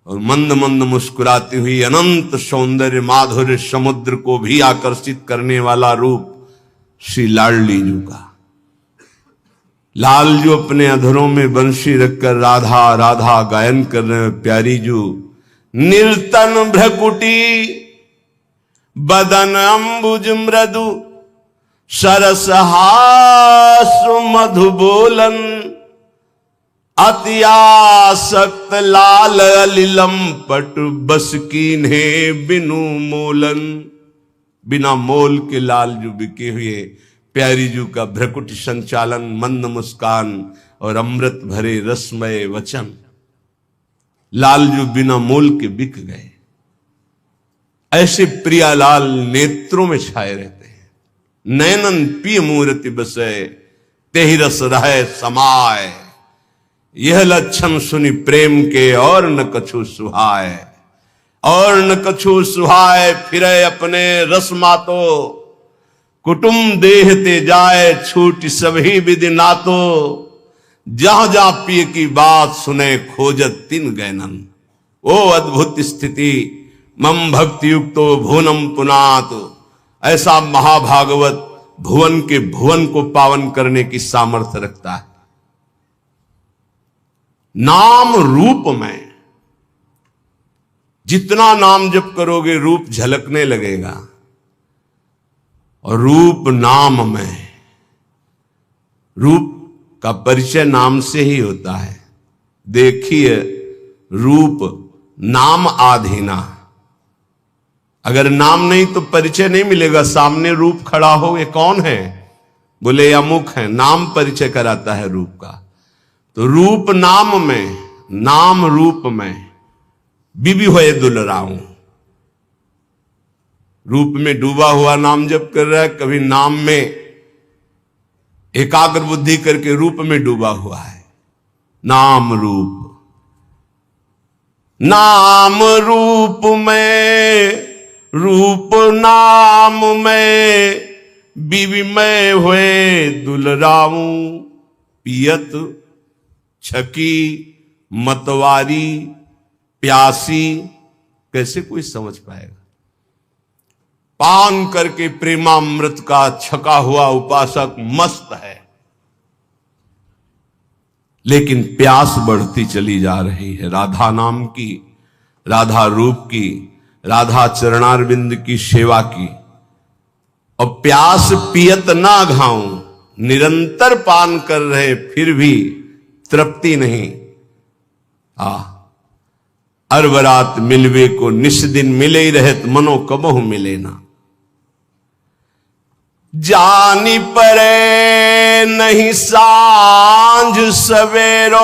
और मंद मंद मुस्कुराती हुई अनंत सौंदर्य माधुर्य समुद्र को भी आकर्षित करने वाला रूप श्री लाडली जू का। लालजू अपने अधरों में बंशी रखकर राधा राधा गायन कर रहे हैं। प्यारी जू निर्तन भ्रकुटी बदन अंबुज मृदु, सरस हासु मधु बोलन, अत्यासक्त लाल अलिलम पट बस कीन्हे बिनु मोलन। बिना मोल के लालजू बिके हुए प्यारी जू का भ्रकुट संचालन, मंद मुस्कान और अमृत भरे रसमय वचन, लालजू बिना मोल के बिक गए। ऐसे प्रियालाल नेत्रों में छाए रहते हैं। नैनन पिय मूर्ति बसे, तेहि रस रहे समाय, यह लक्षण सुनि प्रेम के और न कछु सुहाय। और न कछु सुहाय फिरे अपने रस मातो, कुटुंब देह ते जाए छूट सभी विधि नातो। जहां जहां पिय की बात सुने खोजत तिन गैनन, ओ अद्भुत स्थिति मम भक्ति युक्तो भुवनम पुनात। ऐसा महाभागवत भुवन के भुवन को पावन करने की सामर्थ्य रखता है। नाम रूप में जितना नाम जप करोगे रूप झलकने लगेगा, और रूप नाम में, रूप का परिचय नाम से ही होता है। देखिए रूप नाम आधीना, अगर नाम नहीं तो परिचय नहीं मिलेगा। सामने रूप खड़ा हो, ये कौन है, बोले अमुक है, नाम परिचय कराता है रूप का। तो रूप नाम में, नाम रूप में बीबी होए दुलराऊं। रूप में डूबा हुआ नाम जप कर रहा है, कभी नाम में एकाग्र बुद्धि करके रूप में डूबा हुआ है। नाम रूप, नाम रूप में, रूप नाम में, बीबी में हुए दुलराऊं। पियत छकी मतवारी प्यासी, कैसे कोई समझ पाएगा। पान करके प्रेमामृत का छका हुआ उपासक मस्त है, लेकिन प्यास बढ़ती चली जा रही है राधा नाम की, राधा रूप की, राधा चरणारविंद की सेवा की। और प्यास पियत ना घाऊं, निरंतर पान कर रहे फिर भी तृप्ति नहीं। अरबरात मिलवे को निस दिन मिले ही रहत, मनो कबहु मिले ना। जानी परे नहीं सांझ सवेरो,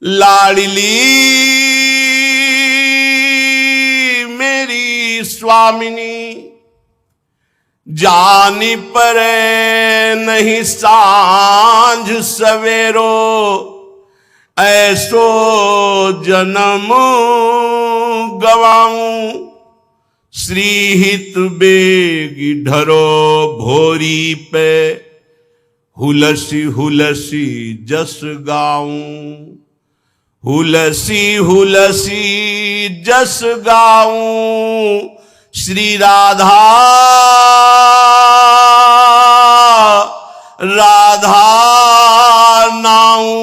लाडली मेरी स्वामिनी। जानी परे नहीं सांझ सवेरो, ऐसो जन्म गवाऊं। श्रीहित बेगी ढरो भोरी पे, हुलसी हुलसी जस गाऊं। हुलसी हुलसी जस गाऊं, श्री राधा राधा नाऊं।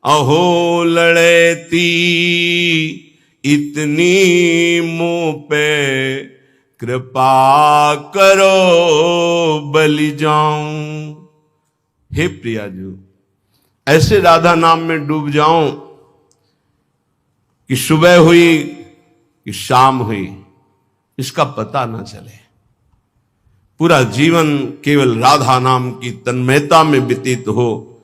अहो लड़ेती इतनी मुंह पे, कृपा करो बलि जाऊं। हे प्रियाजू, ऐसे राधा नाम में डूब जाऊं कि सुबह हुई कि शाम हुई इसका पता ना चले। पूरा जीवन केवल राधा नाम की तन्मयता में व्यतीत हो।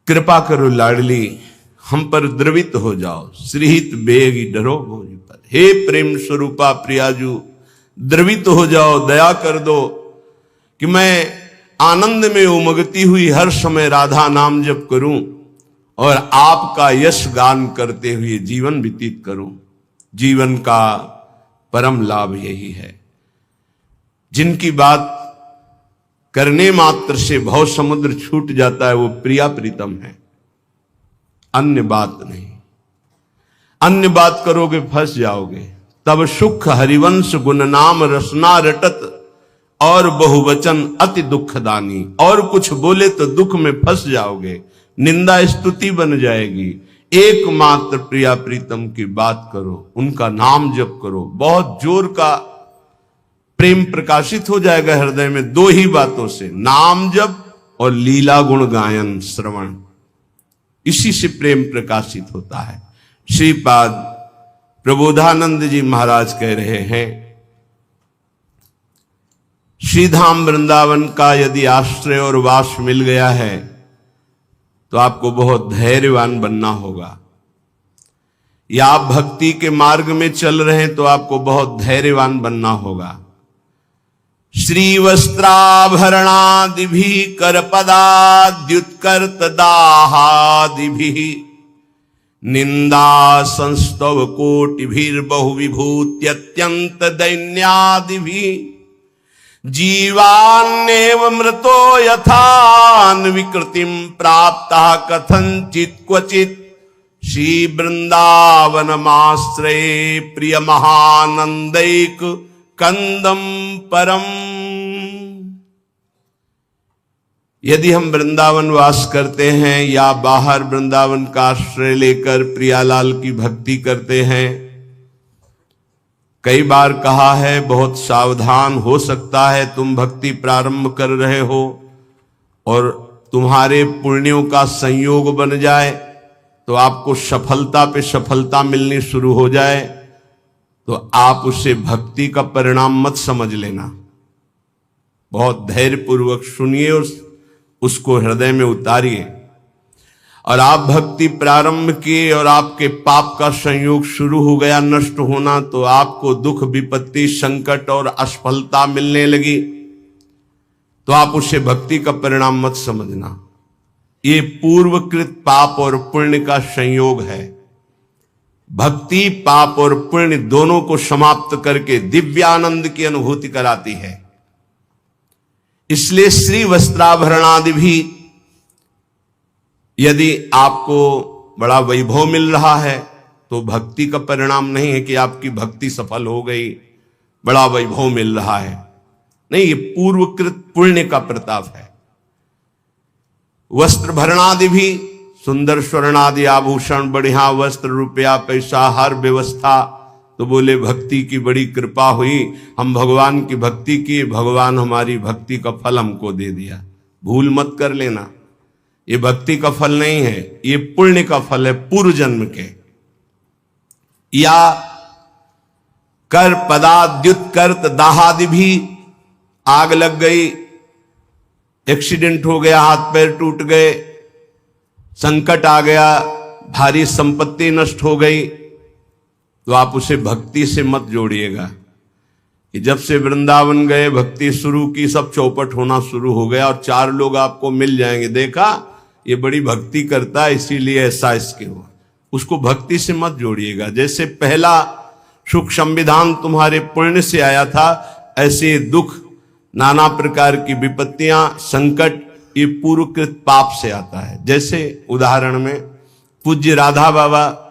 कृपा करो लाडली हम पर द्रवित हो जाओ, श्रीहित बेगी डरो मोहि पर। हे प्रेम स्वरूपा प्रियाजू द्रवित हो जाओ, दया कर दो कि मैं आनंद में उमगती हुई हर समय राधा नाम जप करूं और आपका यश गान करते हुए जीवन व्यतीत करूं। जीवन का परम लाभ यही है। जिनकी बात करने मात्र से भव समुद्र छूट जाता है वो प्रिया प्रीतम है, अन्य बात नहीं। अन्य बात करोगे फंस जाओगे। तब सुख हरिवंश गुण नाम रसना रटत और बहुवचन अति दुखदानी। और कुछ बोले तो दुख में फंस जाओगे, निंदा स्तुति बन जाएगी। एकमात्र प्रिया प्रीतम की बात करो, उनका नाम जप करो, बहुत जोर का प्रेम प्रकाशित हो जाएगा हृदय में। दो ही बातों से, नाम जप और लीला गुण गायन श्रवण, इसी से प्रेम प्रकाशित होता है। श्रीपाद प्रबोधानंद जी महाराज कह रहे हैं, श्रीधाम वृंदावन का यदि आश्रय और वास मिल गया है तो आपको बहुत धैर्यवान बनना होगा। या आप भक्ति के मार्ग में चल रहे हैं तो आपको बहुत धैर्यवान बनना होगा। श्री वस्त्राभरणादिभि करपदाद्युत्कर्त दाहादिभि निंदा संस्तव कोटिभिर्बहु विभूत्यत्यंत दैन्यादिभि जीवान्नेव मृतो यथान विकृतिम प्राप्तः कथंचित क्वचित श्री वृंदावनमाश्रये प्रिय महानंदैक कंदम परम। यदि हम वृंदावन वास करते हैं या बाहर वृंदावन का आश्रय लेकर प्रियालाल की भक्ति करते हैं, कई बार कहा है बहुत सावधान हो सकता है तुम भक्ति प्रारंभ कर रहे हो और तुम्हारे पुण्यों का संयोग बन जाए तो आपको सफलता पे सफलता मिलनी शुरू हो जाए, तो आप उसे भक्ति का परिणाम मत समझ लेना। बहुत धैर्य पूर्वक सुनिए, उसको हृदय में उतारिए। और आप भक्ति प्रारंभ किए और आपके पाप का संयोग शुरू हो गया नष्ट होना, तो आपको दुख विपत्ति संकट और असफलता मिलने लगी, तो आप उसे भक्ति का परिणाम मत समझना। ये पूर्वकृत पाप और पुण्य का संयोग है। भक्ति पाप और पुण्य दोनों को समाप्त करके दिव्यानंद की अनुभूति कराती है। इसलिए श्री वस्त्राभरणादि भी, यदि आपको बड़ा वैभव मिल रहा है तो भक्ति का परिणाम नहीं है कि आपकी भक्ति सफल हो गई, बड़ा वैभव मिल रहा है, नहीं, ये पूर्वकृत पुण्य का प्रताप है। वस्त्र भरणादि भी, सुंदर स्वर्णादि आभूषण, बढ़िया वस्त्र, रुपया पैसा, हर व्यवस्था, तो बोले भक्ति की बड़ी कृपा हुई, हम भगवान की भक्ति की, भगवान हमारी भक्ति का फल हमको दे दिया। भूल मत कर लेना, ये भक्ति का फल नहीं है, ये पुण्य का फल है पूर्व जन्म के। या कर पदाद्युत्कर्त दाहादि भी, आग लग गई, एक्सीडेंट हो गया, हाथ पैर टूट गए, संकट आ गया, भारी संपत्ति नष्ट हो गई, तो आप उसे भक्ति से मत जोड़िएगा कि जब से वृंदावन गए भक्ति शुरू की सब चौपट होना शुरू हो गया और चार लोग आपको मिल जाएंगे, देखा ये बड़ी भक्ति करता है इसीलिए ऐसा इसके हुआ। उसको भक्ति से मत जोड़िएगा। जैसे पहला सुख संविधान तुम्हारे पुण्य से आया था, ऐसे दुख, नाना प्रकार की विपत्तियां, संकट, ये पूर्वकृत पाप से आता है। जैसे उदाहरण में पूज्य राधा बाबा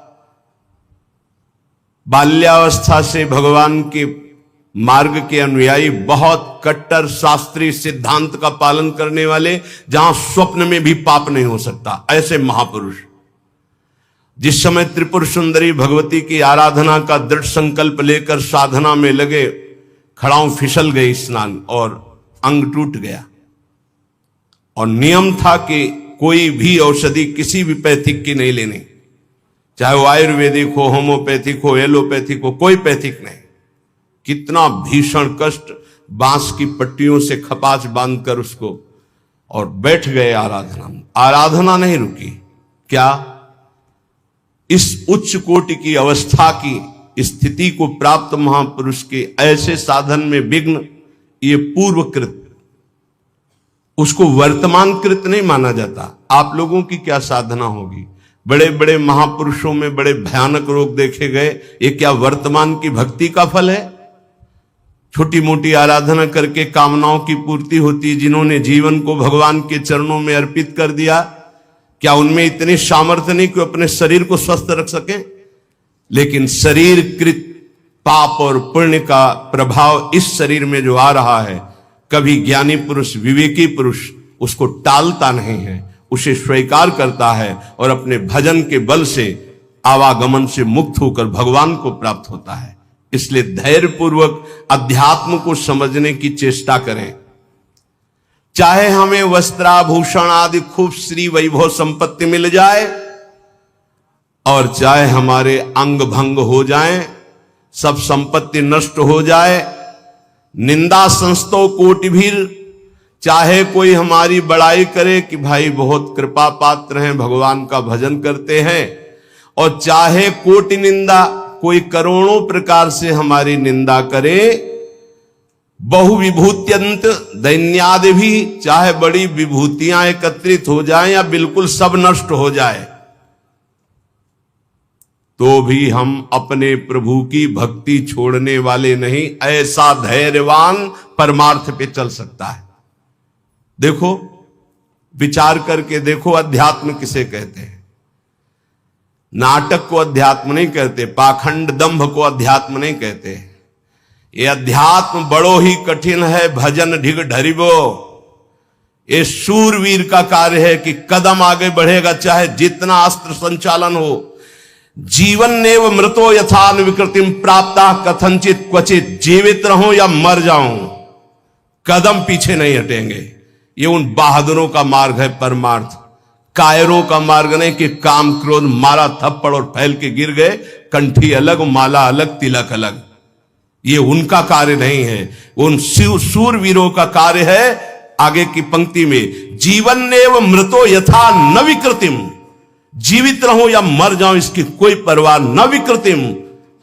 बाल्यावस्था से भगवान के मार्ग के अनुयायी, बहुत कट्टर शास्त्रीय सिद्धांत का पालन करने वाले, जहां स्वप्न में भी पाप नहीं हो सकता, ऐसे महापुरुष जिस समय त्रिपुर सुंदरी भगवती की आराधना का दृढ़ संकल्प लेकर साधना में लगे, खड़ाऊं फिसल गई स्नान और अंग टूट गया। और नियम था कि कोई भी औषधि किसी भी पैथिक की नहीं लेनी, चाहे वो आयुर्वेदिक हो, होम्योपैथिक हो, एलोपैथिक हो, कोई पैथिक नहीं। कितना भीषण कष्ट, बांस की पट्टियों से खपाच बांधकर उसको, और बैठ गए आराधना में। आराधना नहीं रुकी। क्या? इस उच्च कोटि की अवस्था की स्थिति को प्राप्त महापुरुष के ऐसे साधन में विघ्न, ये पूर्वकृत, उसको वर्तमान कृत नहीं माना जाता। आप लोगों की क्या साधना होगी? बड़े बड़े महापुरुषों में बड़े भयानक रोग देखे गए, ये क्या वर्तमान की भक्ति का फल है? छोटी मोटी आराधना करके कामनाओं की पूर्ति होती, जिन्होंने जीवन को भगवान के चरणों में अर्पित कर दिया, क्या उनमें इतनी सामर्थ्य नहीं कि अपने शरीर को स्वस्थ रख सकें? लेकिन शरीर कृत पाप और पुण्य का प्रभाव इस शरीर में जो आ रहा है, कभी ज्ञानी पुरुष, विवेकी पुरुष उसको टालता नहीं है, उसे स्वीकार करता है और अपने भजन के बल से आवागमन से मुक्त होकर भगवान को प्राप्त होता है। इसलिए धैर्यपूर्वक अध्यात्म को समझने की चेष्टा करें। चाहे हमें वस्त्राभूषण आदि खूब श्री वैभव संपत्ति मिल जाए, और चाहे हमारे अंग भंग हो जाए, सब संपत्ति नष्ट हो जाए, निंदा संस्तो कोटिभीर, चाहे कोई हमारी बड़ाई करे कि भाई बहुत कृपा पात्र हैं, भगवान का भजन करते हैं, और चाहे कोटि निंदा, कोई करोड़ों प्रकार से हमारी निंदा करे, बहुविभूत्यंत दैन्यादि भी, चाहे बड़ी विभूतियां एकत्रित हो जाएं या बिल्कुल सब नष्ट हो जाए, तो भी हम अपने प्रभु की भक्ति छोड़ने वाले नहीं। ऐसा धैर्यवान परमार्थ पे चल सकता है। देखो, विचार करके देखो, अध्यात्म किसे कहते हैं? नाटक को अध्यात्म नहीं कहते, पाखंड दंभ को अध्यात्म नहीं कहते। ये अध्यात्म बड़ो ही कठिन है, भजन ढिग ढरिबो। ये शूरवीर का कार्य है कि कदम आगे बढ़ेगा, चाहे जितना अस्त्र संचालन हो। जीवन नेव मृतो यथान विकृतिम प्राप्ता कथनचित क्वचित, जीवित रहूं या मर जाऊं, कदम पीछे नहीं हटेंगे। ये उन बहादुरों का मार्ग है परमार्थ, कायरों का मार्ग नहीं कि काम क्रोध मारा थप्पड़ और फैल के गिर गए, कंठी अलग, माला अलग, तिलक अलग। ये उनका कार्य नहीं है, उन शूरवीरों का कार्य है। आगे की पंक्ति में, जीवन नेव मृतो यथा न विकृतिम, जीवित रहूं या मर जाऊं इसकी कोई परवाह न विकृतिम,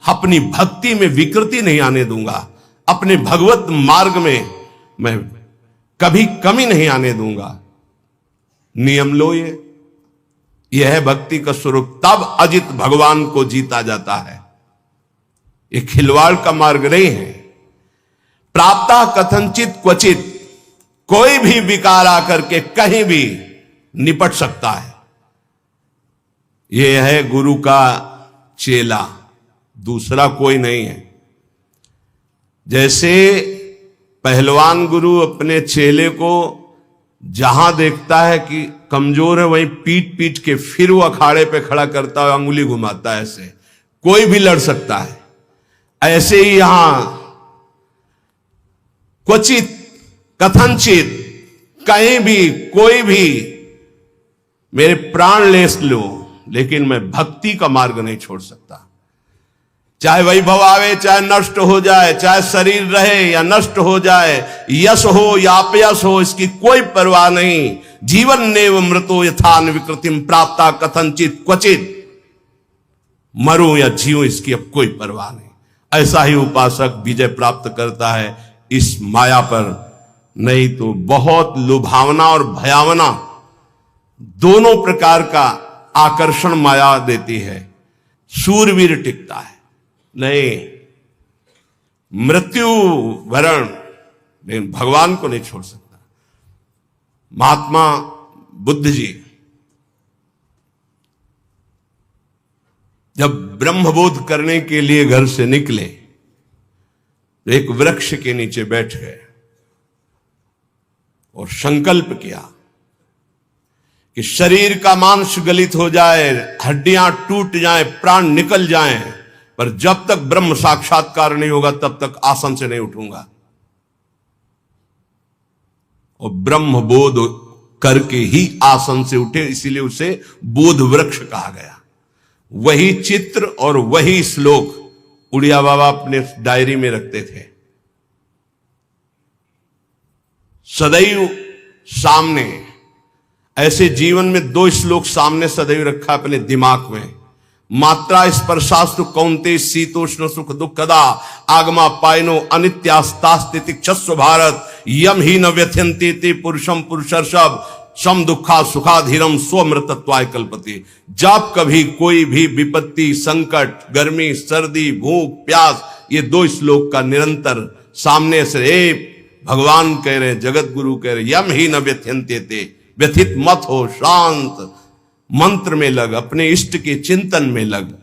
अपनी भक्ति में विकृति नहीं आने दूंगा, अपने भगवत मार्ग में मैं कभी कमी नहीं आने दूंगा। नियम लो, यह है भक्ति का स्वरूप। तब अजित भगवान को जीता जाता है। ये खिलवाड़ का मार्ग नहीं है। प्राप्ता कथनचित क्वचित, कोई भी विकार आकर के कहीं भी निपट सकता है। यह है गुरु का चेला, दूसरा कोई नहीं है। जैसे पहलवान गुरु अपने चेले को जहां देखता है कि कमजोर है, वहीं पीट पीट के फिर वो अखाड़े पे खड़ा करता है, अंगुली घुमाता है, ऐसे कोई भी लड़ सकता है। ऐसे ही यहां क्वचित कथनचित, कहीं भी कोई भी मेरे प्राण ले लो, लेकिन मैं भक्ति का मार्ग नहीं छोड़ सकता। चाहे वैभव आवे, चाहे नष्ट हो जाए, चाहे शरीर रहे या नष्ट हो जाए, यश हो या अपयश हो, इसकी कोई परवाह नहीं। जीवन नेव मृतो यथान विकृतिम प्राप्ता कथनचित क्वचित, मरूं या जीऊं इसकी अब कोई परवाह नहीं। ऐसा ही उपासक विजय प्राप्त करता है इस माया पर। नहीं तो बहुत लुभावना और भयावना दोनों प्रकार का आकर्षण माया देती है। शूरवीर टिकता है नहीं, मृत्यु वरण, लेकिन भगवान को नहीं छोड़ सकता। महात्मा बुद्ध जी जब ब्रह्मबोध करने के लिए घर से निकले, तो एक वृक्ष के नीचे बैठ गए और संकल्प किया कि शरीर का मांस गलित हो जाए, हड्डियां टूट जाएं, प्राण निकल जाएं, पर जब तक ब्रह्म साक्षात्कार नहीं होगा तब तक आसन से नहीं उठूंगा। और ब्रह्म बोध करके ही आसन से उठे, इसीलिए उसे बोध वृक्ष कहा गया। वही चित्र और वही श्लोक उड़िया बाबा अपने डायरी में रखते थे। सदैव सामने, ऐसे जीवन में 2 श्लोक सामने सदैव रखा अपने दिमाग में। मात्रा स्पर्शास्तु कौन्ते शीतोष्ण सुख दुखदा आगमा पायनो अनित्यास्तास्ति क्षस्व भारत यम ही न व्यथ्यन्ते ते पुरुषम पुरुषर्षभ सम दुखा सुखाधीरम स्वमृतत्वाय कल्पति। जब कभी कोई भी विपत्ति, संकट, गर्मी, सर्दी, भूख, प्यास, ये 2 श्लोक का निरंतर सामने से भगवान कह रहे, जगत गुरु कह रहे, यम ही न व्यथ्यन्ते ते, व्यथित मत हो, शांत मंत्र में लग, अपने इष्ट के चिंतन में लग।